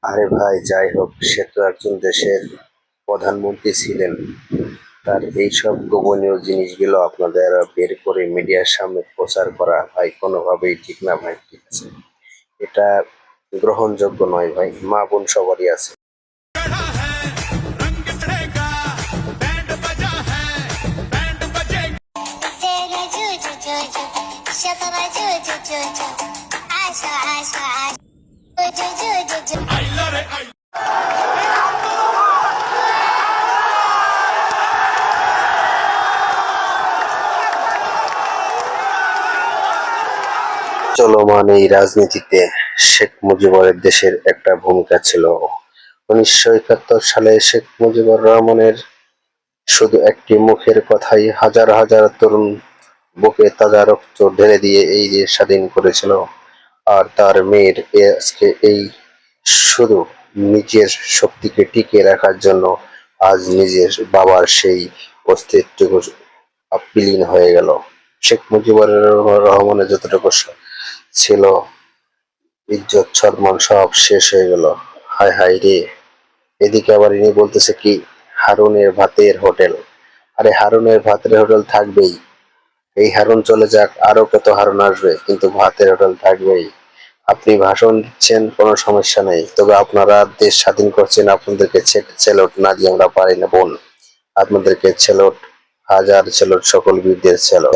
আরে ভাই, যাই হোক, সে তো একজন দেশের প্রধানমন্ত্রী ছিলেন। তার এইসব গোপনীয় জিনিসগুলো আপনাদের বের করে মিডিয়ার সামনে প্রচার করা ভাই কোনোভাবেই ঠিক না ভাই, ঠিক আছে? এটা গ্রহণযোগ্য নয় ভাই। মা বোন সবারই আছে। चढ़ा है रंग चढ़ेगा बैंड बजा है बैंड बजेगा तेरे जूझ जूझ शकरा जूझ जूझ आशा आशा आशा जूझ जूझ आइला रे आई চলমান এই রাজনীতিতে শেখ মুজিবুরের দেশের একটা ভূমিকা ছিল। 1971 সালে শেখ মুজিবুর রহমানের শুধু একটি মুখের কথাই হাজার হাজার তরুণ বুকে তাজা রক্ত ঢেলে দিয়ে এই দেশ স্বাধীন করেছিল। আর তার মেয়ের আজকে এই শুধু নিজের শক্তিকে টিকিয়ে রাখার জন্য আজ নিজের বাবার সেই অস্তিত্বটুকু বিলীন হয়ে গেল। শেখ মুজিবুর রহমানের যতটুকু ছিল ইজ্জত সম্মান সব শেষ হয়ে গেল। হায় হায় রে! এদিকে আবার ইনি বলতেছে কি হারুনের ভাতের হোটেল। আরে হারুনের ভাতের হোটেল থাকবেই। এই হারুন চলে যাক, আরো কত হারুন আসবে, কিন্তু ভাতের হোটেল থাকবেই। আপনি ভাষণ দিচ্ছেন, কোনো সমস্যা নেই, তবে আপনারা দেশ স্বাধীন করছেন, আপনাদেরকে সেলুট না দিয়ে আমরা পারি না বোন। আপনাদেরকে সেলুট, হাজার সেলুট সকল বীরদের সেলুট।